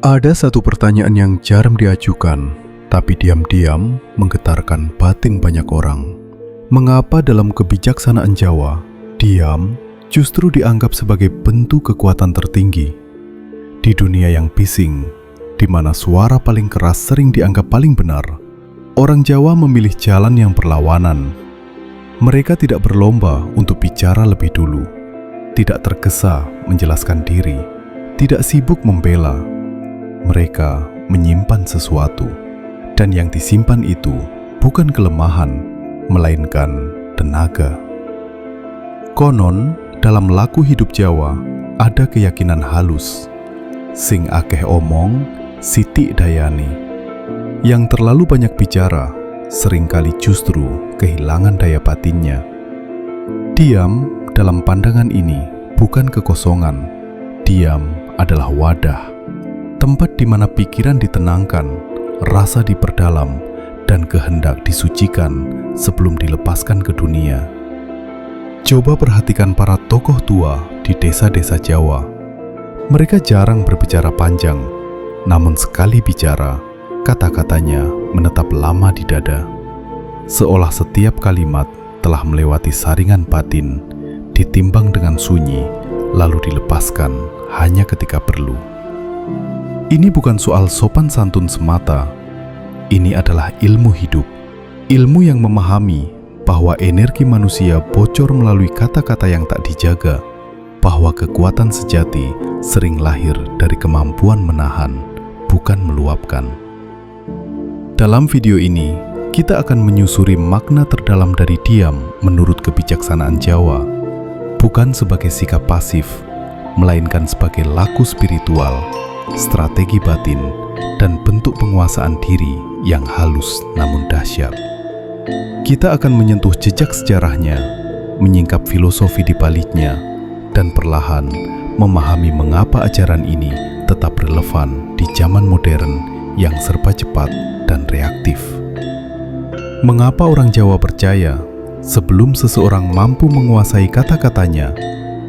Ada satu pertanyaan yang jarang diajukan, tapi diam-diam menggetarkan batin banyak orang. Mengapa dalam kebijaksanaan Jawa, diam justru dianggap sebagai bentuk kekuatan tertinggi? Di dunia yang bising, di mana suara paling keras sering dianggap paling benar, orang Jawa memilih jalan yang berlawanan. Mereka tidak berlomba untuk bicara lebih dulu, tidak tergesa menjelaskan diri, tidak sibuk membela. Mereka menyimpan sesuatu, dan yang disimpan itu bukan kelemahan, melainkan tenaga. Konon, dalam laku hidup Jawa, ada keyakinan halus. Sing akeh omong, sithik dayane. Yang terlalu banyak bicara, seringkali justru kehilangan daya batinnya. Diam dalam pandangan ini bukan kekosongan. Diam adalah wadah. Tempat di mana pikiran ditenangkan, rasa diperdalam, dan kehendak disucikan sebelum dilepaskan ke dunia. Coba perhatikan para tokoh tua di desa-desa Jawa. Mereka jarang berbicara panjang, namun sekali bicara, kata-katanya menetap lama di dada. Seolah setiap kalimat telah melewati saringan batin, ditimbang dengan sunyi, lalu dilepaskan hanya ketika perlu. Ini bukan soal sopan santun semata. Ini adalah ilmu hidup. Ilmu yang memahami bahwa energi manusia bocor melalui kata-kata yang tak dijaga, bahwa kekuatan sejati sering lahir dari kemampuan menahan, bukan meluapkan. Dalam video ini, kita akan menyusuri makna terdalam dari diam menurut kebijaksanaan Jawa, bukan sebagai sikap pasif, melainkan sebagai laku spiritual, strategi batin, dan bentuk penguasaan diri yang halus namun dahsyat. Kita akan menyentuh jejak sejarahnya, menyingkap filosofi di baliknya, dan perlahan memahami mengapa ajaran ini tetap relevan di zaman modern yang serba cepat dan reaktif. Mengapa orang Jawa percaya sebelum seseorang mampu menguasai kata-katanya,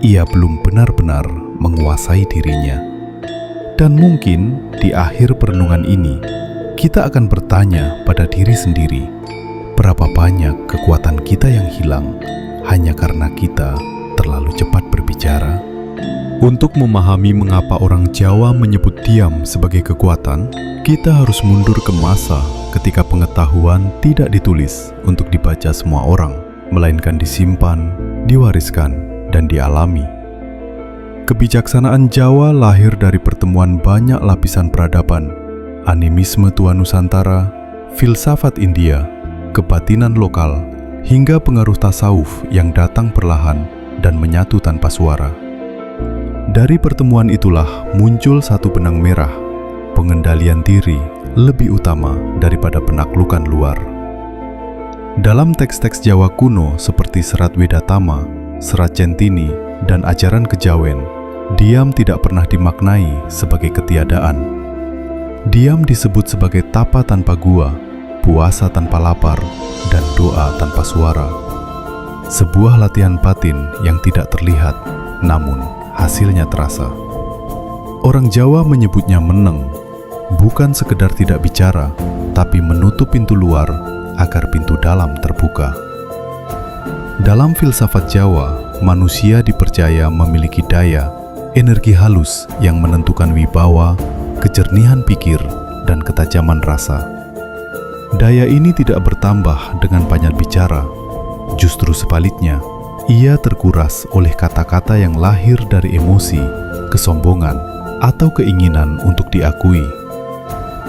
ia belum benar-benar menguasai dirinya? Dan mungkin di akhir perenungan ini, kita akan bertanya pada diri sendiri, berapa banyak kekuatan kita yang hilang hanya karena kita terlalu cepat berbicara? Untuk memahami mengapa orang Jawa menyebut diam sebagai kekuatan, kita harus mundur ke masa ketika pengetahuan tidak ditulis untuk dibaca semua orang, melainkan disimpan, diwariskan, dan dialami. Kebijaksanaan Jawa lahir dari pertemuan banyak lapisan peradaban, animisme tua Nusantara, filsafat India, kebatinan lokal, hingga pengaruh tasawuf yang datang perlahan dan menyatu tanpa suara. Dari pertemuan itulah muncul satu benang merah, pengendalian diri lebih utama daripada penaklukan luar. Dalam teks-teks Jawa kuno seperti Serat Wedatama, Serat Centini, dan ajaran Kejawen, diam tidak pernah dimaknai sebagai ketiadaan. Diam disebut sebagai tapa tanpa gua, puasa tanpa lapar, dan doa tanpa suara. Sebuah latihan batin yang tidak terlihat, namun hasilnya terasa. Orang Jawa menyebutnya meneng, bukan sekedar tidak bicara, tapi menutup pintu luar agar pintu dalam terbuka. Dalam filsafat Jawa, manusia dipercaya memiliki daya, energi halus yang menentukan wibawa, kejernihan pikir, dan ketajaman rasa. Daya ini tidak bertambah dengan banyak bicara. Justru sebaliknya, ia terkuras oleh kata-kata yang lahir dari emosi, kesombongan, atau keinginan untuk diakui.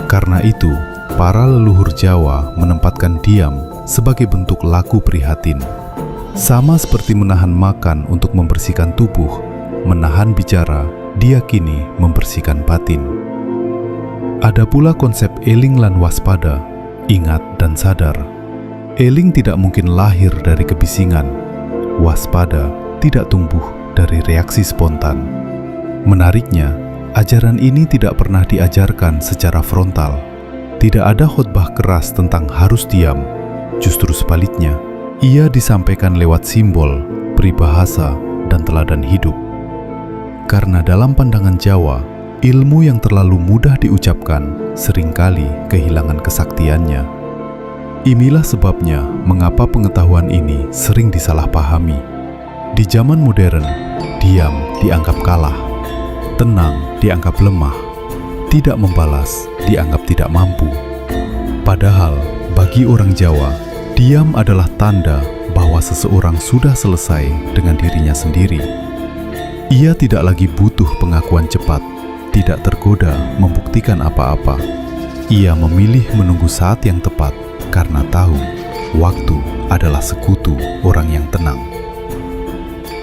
Karena itu, para leluhur Jawa menempatkan diam sebagai bentuk laku prihatin. Sama seperti menahan makan untuk membersihkan tubuh, menahan bicara diyakini membersihkan batin. Ada pula konsep eling lan waspada, ingat dan sadar. Eling tidak mungkin lahir dari kebisingan, waspada tidak tumbuh dari reaksi spontan. Menariknya, ajaran ini tidak pernah diajarkan secara frontal. Tidak ada khotbah keras tentang harus diam, justru sebaliknya. Ia disampaikan lewat simbol, peribahasa, dan teladan hidup. Karena dalam pandangan Jawa, ilmu yang terlalu mudah diucapkan seringkali kehilangan kesaktiannya. Inilah sebabnya mengapa pengetahuan ini sering disalahpahami. Di zaman modern, diam dianggap kalah, tenang dianggap lemah, tidak membalas dianggap tidak mampu. Padahal bagi orang Jawa, diam adalah tanda bahwa seseorang sudah selesai dengan dirinya sendiri. Ia tidak lagi butuh pengakuan cepat, tidak tergoda membuktikan apa-apa. Ia memilih menunggu saat yang tepat karena tahu waktu adalah sekutu orang yang tenang.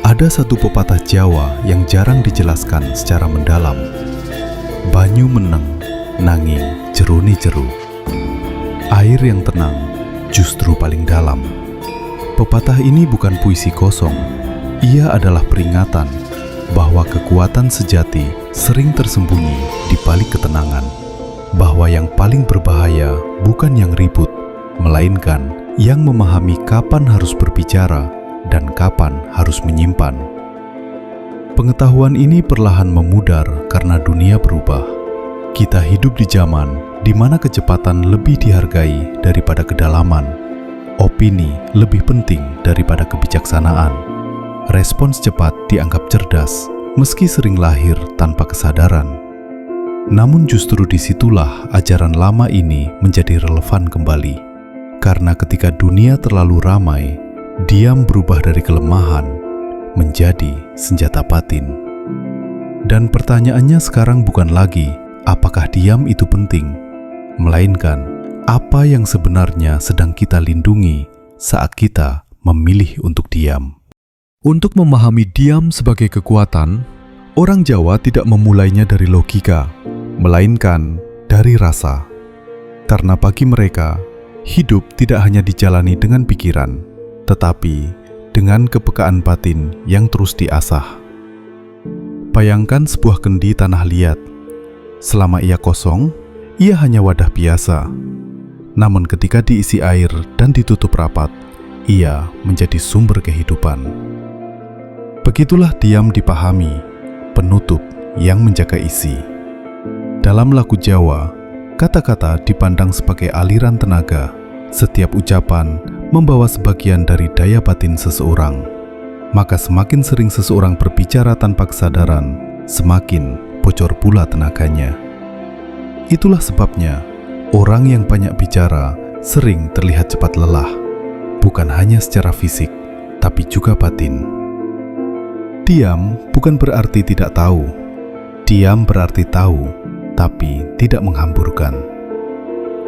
Ada satu pepatah Jawa yang jarang dijelaskan secara mendalam. Banyu meneng, nanging jeruni jeru. Air yang tenang justru paling dalam. Pepatah ini bukan puisi kosong. Ia adalah peringatan bahwa kekuatan sejati sering tersembunyi di balik ketenangan. Bahwa yang paling berbahaya bukan yang ribut, melainkan yang memahami kapan harus berbicara dan kapan harus menyimpan. Pengetahuan ini perlahan memudar karena dunia berubah. Kita hidup di zaman di mana kecepatan lebih dihargai daripada kedalaman. Opini lebih penting daripada kebijaksanaan. Respons cepat dianggap cerdas, meski sering lahir tanpa kesadaran. Namun justru disitulah ajaran lama ini menjadi relevan kembali. Karena ketika dunia terlalu ramai, diam berubah dari kelemahan menjadi senjata batin. Dan pertanyaannya sekarang bukan lagi apakah diam itu penting, melainkan apa yang sebenarnya sedang kita lindungi saat kita memilih untuk diam. Untuk memahami diam sebagai kekuatan, orang Jawa tidak memulainya dari logika, melainkan dari rasa. Karena bagi mereka, hidup tidak hanya dijalani dengan pikiran, tetapi dengan kepekaan batin yang terus diasah. Bayangkan sebuah kendi tanah liat. Selama ia kosong, ia hanya wadah biasa. Namun ketika diisi air dan ditutup rapat, ia menjadi sumber kehidupan. Begitulah diam dipahami, penutup yang menjaga isi. Dalam lagu Jawa, kata-kata dipandang sebagai aliran tenaga. Setiap ucapan membawa sebagian dari daya batin seseorang. Maka semakin sering seseorang berbicara tanpa kesadaran, semakin bocor pula tenaganya. Itulah sebabnya orang yang banyak bicara sering terlihat cepat lelah, bukan hanya secara fisik, tapi juga batin. Diam bukan berarti tidak tahu. Diam berarti tahu, tapi tidak menghamburkan.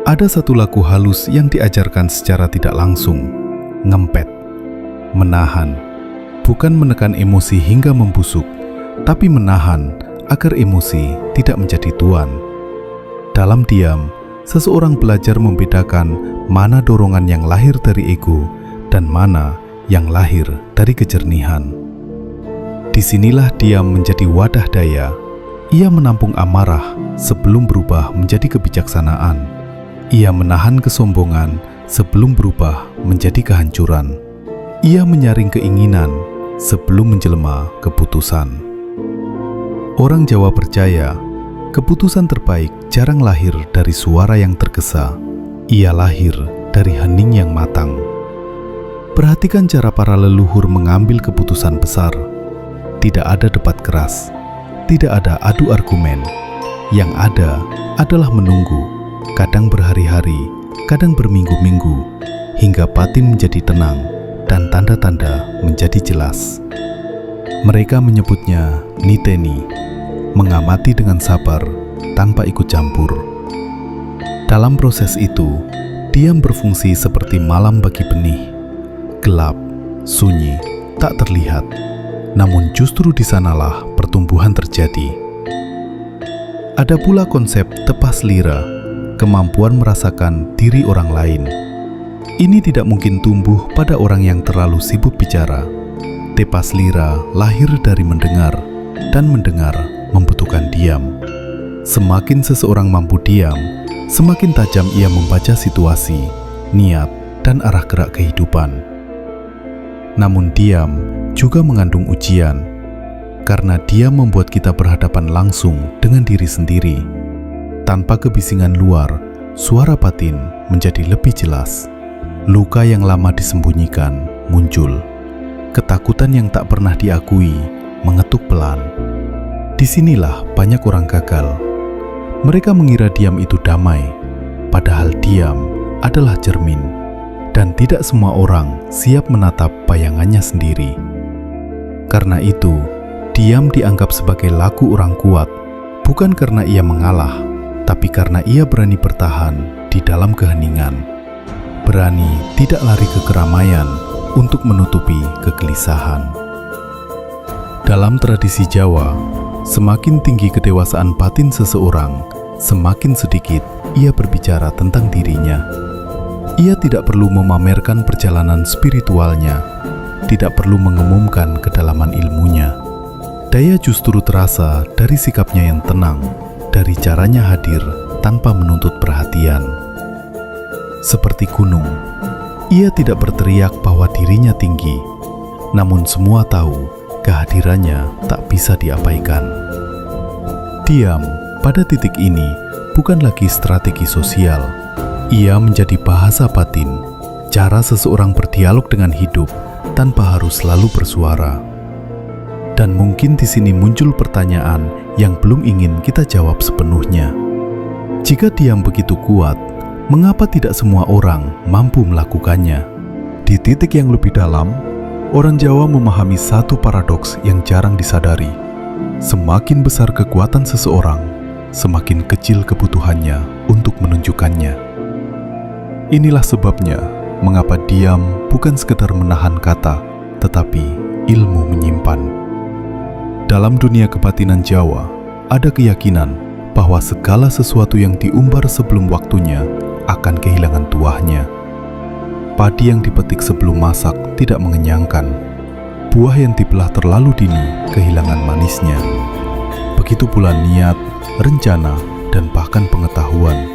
Ada satu laku halus yang diajarkan secara tidak langsung, ngempet, menahan, bukan menekan emosi hingga membusuk, tapi menahan agar emosi tidak menjadi tuan. Dalam diam, seseorang belajar membedakan mana dorongan yang lahir dari ego dan mana yang lahir dari kejernihan. Disinilah diam menjadi wadah daya. Ia menampung amarah sebelum berubah menjadi kebijaksanaan. Ia menahan kesombongan sebelum berubah menjadi kehancuran. Ia menyaring keinginan sebelum menjelma keputusan. Orang Jawa percaya, keputusan terbaik jarang lahir dari suara yang tergesa. Ia lahir dari hening yang matang. Perhatikan cara para leluhur mengambil keputusan besar. Tidak ada debat keras, tidak ada adu argumen. Yang ada adalah menunggu. Kadang berhari-hari, kadang berminggu-minggu, hingga batin menjadi tenang dan tanda-tanda menjadi jelas. Mereka menyebutnya niteni, mengamati dengan sabar tanpa ikut campur. Dalam proses itu, diam berfungsi seperti malam bagi benih. Gelap, sunyi, tak terlihat, namun justru di sanalah pertumbuhan terjadi. Ada pula konsep tepas lira, kemampuan merasakan diri orang lain. Ini tidak mungkin tumbuh pada orang yang terlalu sibuk bicara. Tepas lira lahir dari mendengar, dan mendengar membutuhkan diam. Semakin seseorang mampu diam, semakin tajam ia membaca situasi, niat, dan arah gerak kehidupan. Namun diam juga mengandung ujian. karena dia membuat kita berhadapan langsung dengan diri sendiri. Tanpa kebisingan luar, suara batin menjadi lebih jelas. Luka yang lama disembunyikan muncul. Ketakutan yang tak pernah diakui mengetuk pelan. Disinilah banyak orang gagal. Mereka mengira diam itu damai, padahal diam adalah cermin, dan tidak semua orang siap menatap bayangannya sendiri. Karena itu, diam dianggap sebagai laku orang kuat, bukan karena ia mengalah, tapi karena ia berani bertahan di dalam keheningan. Berani tidak lari ke keramaian untuk menutupi kegelisahan. Dalam tradisi Jawa, semakin tinggi kedewasaan batin seseorang, semakin sedikit ia berbicara tentang dirinya. Ia tidak perlu memamerkan perjalanan spiritualnya, tidak perlu mengumumkan kedalaman ilmunya. Daya justru terasa dari sikapnya yang tenang, dari caranya hadir tanpa menuntut perhatian. Seperti gunung, ia tidak berteriak bahwa dirinya tinggi, namun semua tahu kehadirannya tak bisa diabaikan. Diam pada titik ini bukan lagi strategi sosial. Ia menjadi bahasa batin, cara seseorang berdialog dengan hidup tanpa harus selalu bersuara. Dan mungkin di sini muncul pertanyaan yang belum ingin kita jawab sepenuhnya. Jika diam begitu kuat, mengapa tidak semua orang mampu melakukannya? Di titik yang lebih dalam, orang Jawa memahami satu paradoks yang jarang disadari. Semakin besar kekuatan seseorang, semakin kecil kebutuhannya untuk menunjukkannya. Inilah sebabnya mengapa diam bukan sekedar menahan kata, tetapi ilmu menyimpan. Dalam dunia kebatinan Jawa, ada keyakinan bahwa segala sesuatu yang diumbar sebelum waktunya akan kehilangan tuahnya. Padi yang dipetik sebelum masak tidak mengenyangkan. Buah yang dibelah terlalu dini kehilangan manisnya. Begitu pula niat, rencana, dan bahkan pengetahuan.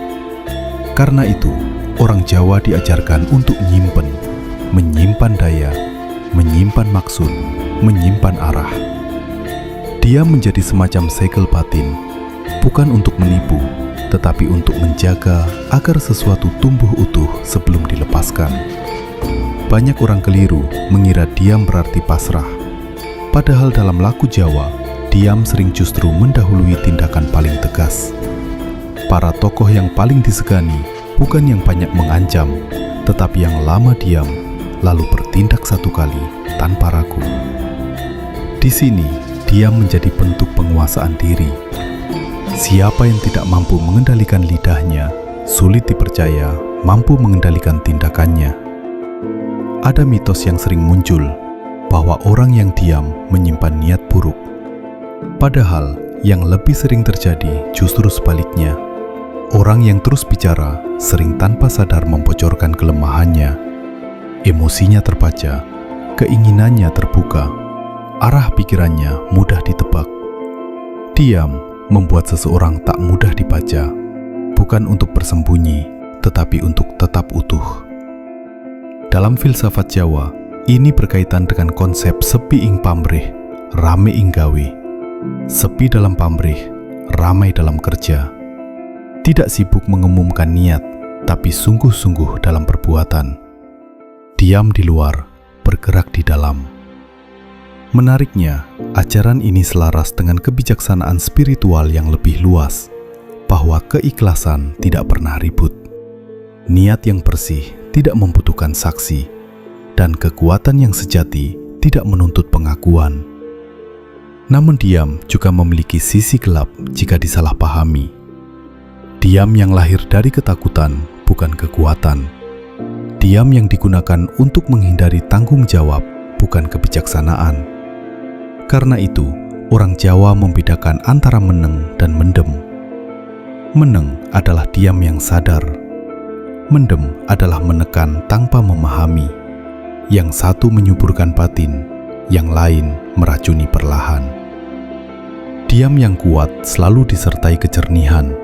Karena itu, orang Jawa diajarkan untuk menyimpan daya, menyimpan maksud, menyimpan arah. Dia menjadi semacam segel batin, bukan untuk menipu, tetapi untuk menjaga agar sesuatu tumbuh utuh sebelum dilepaskan. Banyak orang keliru mengira diam berarti pasrah. Padahal dalam laku Jawa, diam sering justru mendahului tindakan paling tegas. Para tokoh yang paling disegani bukan yang banyak mengancam, tetapi yang lama diam, lalu bertindak satu kali tanpa ragu. Di sini, diam menjadi bentuk penguasaan diri. Siapa yang tidak mampu mengendalikan lidahnya, sulit dipercaya mampu mengendalikan tindakannya. Ada mitos yang sering muncul, bahwa orang yang diam menyimpan niat buruk. Padahal, yang lebih sering terjadi justru sebaliknya. Orang yang terus bicara sering tanpa sadar membocorkan kelemahannya. Emosinya terbaca, keinginannya terbuka, arah pikirannya mudah ditebak. Diam membuat seseorang tak mudah dibaca, bukan untuk bersembunyi, tetapi untuk tetap utuh. Dalam filsafat Jawa, ini berkaitan dengan konsep sepi ing pamrih, rame ing gawe. Sepi dalam pamrih, ramai dalam kerja. Tidak sibuk mengumumkan niat, tapi sungguh-sungguh dalam perbuatan. Diam di luar, bergerak di dalam. Menariknya, ajaran ini selaras dengan kebijaksanaan spiritual yang lebih luas, bahwa keikhlasan tidak pernah ribut. Niat yang bersih tidak membutuhkan saksi, dan kekuatan yang sejati tidak menuntut pengakuan. Namun diam juga memiliki sisi gelap jika disalahpahami. Diam yang lahir dari ketakutan, bukan kekuatan. Diam yang digunakan untuk menghindari tanggung jawab, bukan kebijaksanaan. Karena itu, orang Jawa membedakan antara meneng dan mendem. Meneng adalah diam yang sadar. Mendem adalah menekan tanpa memahami. Yang satu menyuburkan batin, yang lain meracuni perlahan. Diam yang kuat selalu disertai kejernihan.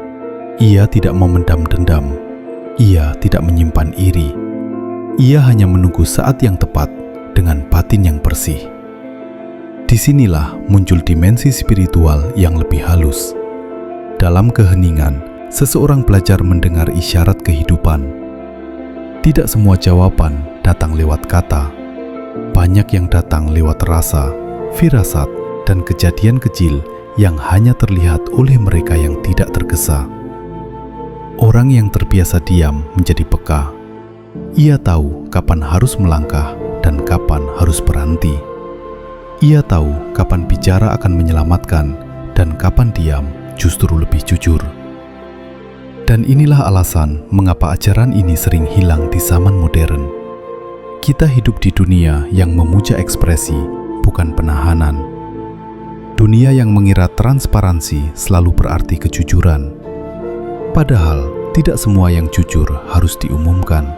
Ia tidak memendam dendam. Ia tidak menyimpan iri. Ia hanya menunggu saat yang tepat dengan batin yang bersih. Disinilah muncul dimensi spiritual yang lebih halus. Dalam keheningan, seseorang belajar mendengar isyarat kehidupan. Tidak semua jawaban datang lewat kata. Banyak yang datang lewat rasa, firasat, dan kejadian kecil yang hanya terlihat oleh mereka yang tidak tergesa. Orang yang terbiasa diam menjadi peka. Ia tahu kapan harus melangkah dan kapan harus berhenti. Ia tahu kapan bicara akan menyelamatkan dan kapan diam justru lebih jujur. Dan inilah alasan mengapa ajaran ini sering hilang di zaman modern. Kita hidup di dunia yang memuja ekspresi, bukan penahanan. Dunia yang mengira transparansi selalu berarti kejujuran. Padahal, tidak semua yang jujur harus diumumkan.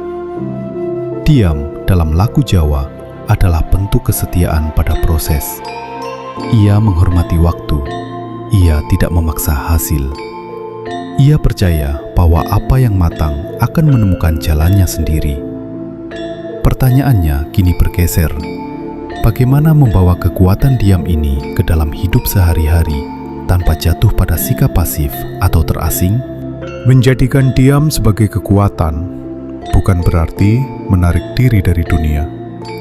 Diam dalam laku Jawa adalah bentuk kesetiaan pada proses. Ia menghormati waktu. Ia tidak memaksa hasil. Ia percaya bahwa apa yang matang akan menemukan jalannya sendiri. Pertanyaannya kini bergeser. Bagaimana membawa kekuatan diam ini ke dalam hidup sehari-hari tanpa jatuh pada sikap pasif atau terasing? Menjadikan diam sebagai kekuatan bukan berarti menarik diri dari dunia.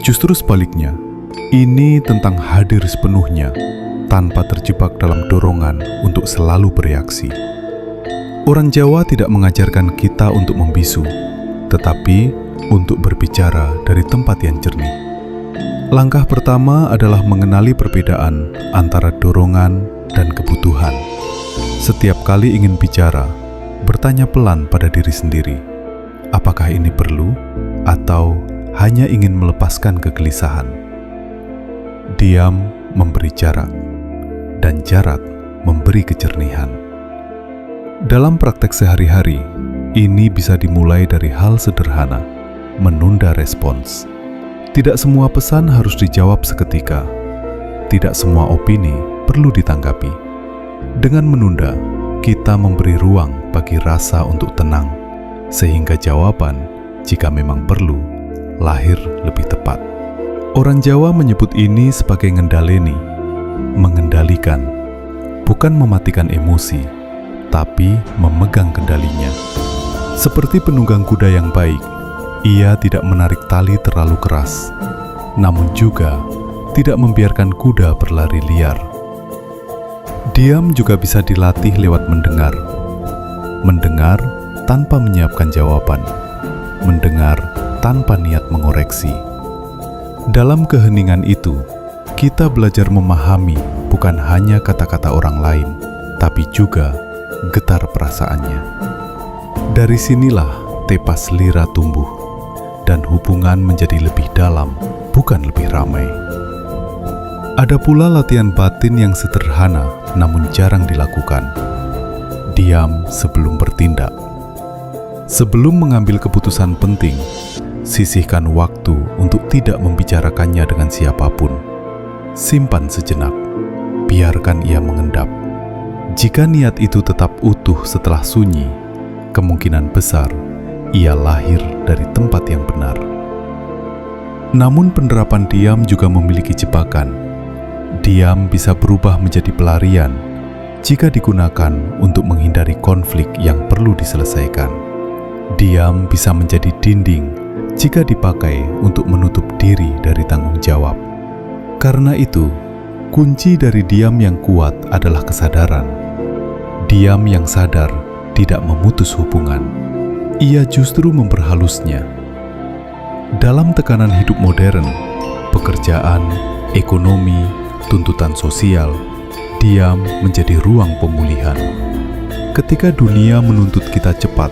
Justru sebaliknya, ini tentang hadir sepenuhnya tanpa terjebak dalam dorongan untuk selalu bereaksi. Orang Jawa tidak mengajarkan kita untuk membisu, tetapi untuk berbicara dari tempat yang jernih. Langkah pertama adalah mengenali perbedaan antara dorongan dan kebutuhan. Setiap kali ingin bicara, bertanya pelan pada diri sendiri, apakah ini perlu atau hanya ingin melepaskan kegelisahan? Diam memberi jarak, dan jarak memberi kejernihan. Dalam praktek sehari-hari, ini bisa dimulai dari hal sederhana, menunda respons. Tidak semua pesan harus dijawab seketika. Tidak semua opini perlu ditanggapi. Dengan menunda, kita memberi ruang bagi rasa untuk tenang, sehingga jawaban, jika memang perlu, lahir lebih tepat. Orang Jawa menyebut ini sebagai ngendaleni, mengendalikan, bukan mematikan emosi, tapi memegang kendalinya. Seperti penunggang kuda yang baik, ia tidak menarik tali terlalu keras, namun juga tidak membiarkan kuda berlari liar. Diam juga bisa dilatih lewat mendengar. Mendengar tanpa menyiapkan jawaban. Mendengar tanpa niat mengoreksi. Dalam keheningan itu, kita belajar memahami bukan hanya kata-kata orang lain, tapi juga getar perasaannya. Dari sinilah tepas lira tumbuh, dan hubungan menjadi lebih dalam, bukan lebih ramai. Ada pula latihan batin yang sederhana namun jarang dilakukan. Diam sebelum bertindak. Sebelum mengambil keputusan penting, sisihkan waktu untuk tidak membicarakannya dengan siapapun. Simpan sejenak, biarkan ia mengendap. Jika niat itu tetap utuh setelah sunyi, kemungkinan besar ia lahir dari tempat yang benar. Namun penerapan diam juga memiliki jebakan. Diam bisa berubah menjadi pelarian jika digunakan untuk menghindari konflik yang perlu diselesaikan. Diam bisa menjadi dinding jika dipakai untuk menutup diri dari tanggung jawab. Karena itu, kunci dari diam yang kuat adalah kesadaran. Diam yang sadar tidak memutus hubungan, ia justru memperhalusnya. Dalam tekanan hidup modern, pekerjaan, ekonomi, tuntutan sosial, diam menjadi ruang pemulihan. Ketika dunia menuntut kita cepat,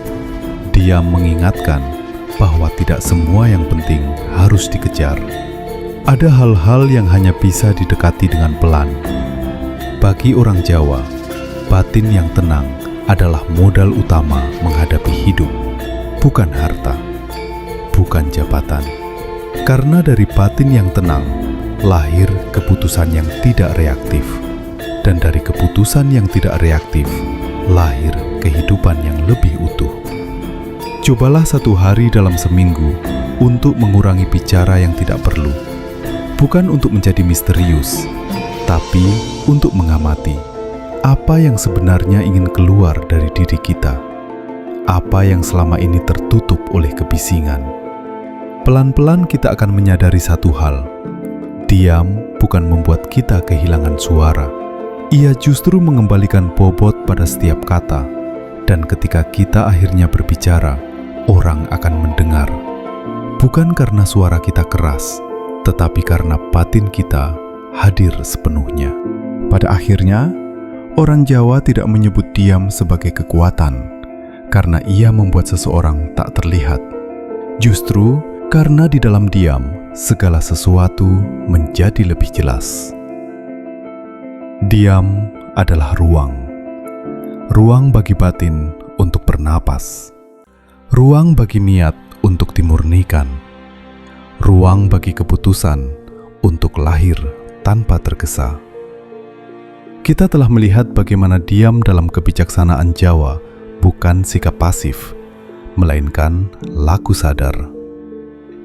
diam mengingatkan bahwa tidak semua yang penting harus dikejar. Ada hal-hal yang hanya bisa didekati dengan pelan. Bagi orang Jawa, batin yang tenang adalah modal utama menghadapi hidup, bukan harta, bukan jabatan. Karena dari batin yang tenang, lahir keputusan yang tidak reaktif. Dan dari keputusan yang tidak reaktif, lahir kehidupan yang lebih utuh. Cobalah satu hari dalam seminggu untuk mengurangi bicara yang tidak perlu. Bukan untuk menjadi misterius, tapi untuk mengamati apa yang sebenarnya ingin keluar dari diri kita, apa yang selama ini tertutup oleh kebisingan. Pelan-pelan kita akan menyadari satu hal: diam bukan membuat kita kehilangan suara. Ia justru mengembalikan bobot pada setiap kata, dan ketika kita akhirnya berbicara, orang akan mendengar. Bukan karena suara kita keras, tetapi karena batin kita hadir sepenuhnya. Pada akhirnya, orang Jawa tidak menyebut diam sebagai kekuatan, karena ia membuat seseorang tak terlihat. Justru karena di dalam diam, segala sesuatu menjadi lebih jelas. Diam adalah ruang. Ruang bagi batin untuk bernapas. Ruang bagi niat untuk dimurnikan. Ruang bagi keputusan untuk lahir tanpa tergesa. Kita telah melihat bagaimana diam dalam kebijaksanaan Jawa bukan sikap pasif, melainkan laku sadar.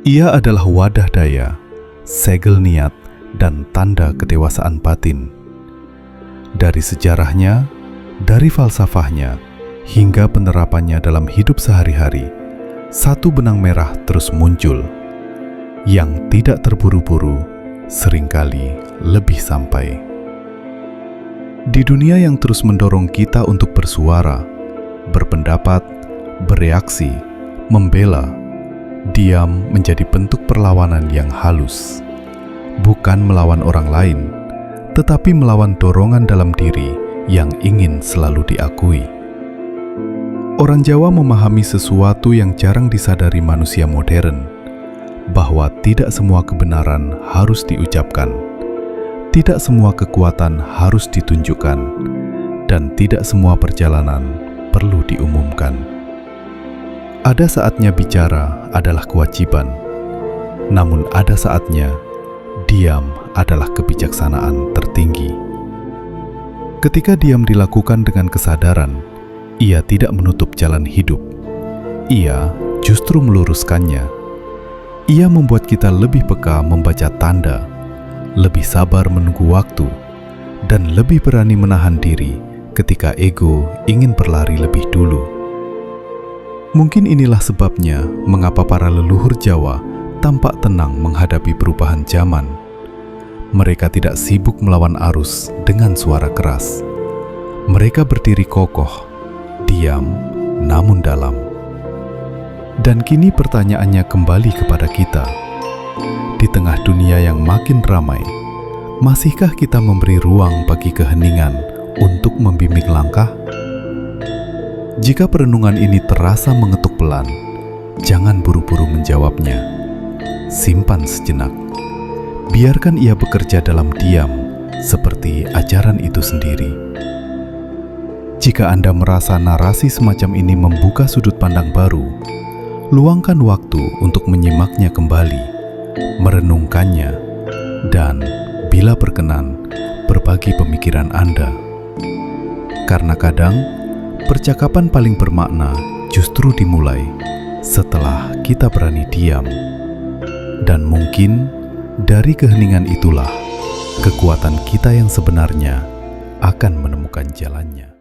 Ia adalah wadah daya, segel niat, dan tanda kedewasaan batin. Dari sejarahnya, dari falsafahnya, hingga penerapannya dalam hidup sehari-hari, satu benang merah terus muncul, yang tidak terburu-buru, seringkali lebih sampai. Di dunia yang terus mendorong kita untuk bersuara, berpendapat, bereaksi, membela, diam menjadi bentuk perlawanan yang halus. Bukan melawan orang lain, tetapi melawan dorongan dalam diri yang ingin selalu diakui. Orang Jawa memahami sesuatu yang jarang disadari manusia modern, bahwa tidak semua kebenaran harus diucapkan, tidak semua kekuatan harus ditunjukkan, dan tidak semua perjalanan perlu diumumkan. Ada saatnya bicara adalah kewajiban, namun ada saatnya diam adalah kebijaksanaan tertinggi. Ketika diam dilakukan dengan kesadaran, ia tidak menutup jalan hidup. Ia justru meluruskannya. Ia membuat kita lebih peka membaca tanda, lebih sabar menunggu waktu, dan lebih berani menahan diri ketika ego ingin berlari lebih dulu. Mungkin inilah sebabnya mengapa para leluhur Jawa tampak tenang menghadapi perubahan zaman. Mereka tidak sibuk melawan arus dengan suara keras. Mereka berdiri kokoh, diam, namun dalam. Dan kini pertanyaannya kembali kepada kita. Di tengah dunia yang makin ramai, masihkah kita memberi ruang bagi keheningan untuk membimbing langkah? Jika perenungan ini terasa mengetuk pelan, jangan buru-buru menjawabnya. Simpan sejenak. Biarkan ia bekerja dalam diam, seperti ajaran itu sendiri. Jika Anda merasa narasi semacam ini membuka sudut pandang baru, luangkan waktu untuk menyimaknya kembali, merenungkannya, dan bila berkenan, berbagi pemikiran Anda. Karena kadang, percakapan paling bermakna justru dimulai setelah kita berani diam. Dan mungkin dari keheningan itulah, kekuatan kita yang sebenarnya akan menemukan jalannya.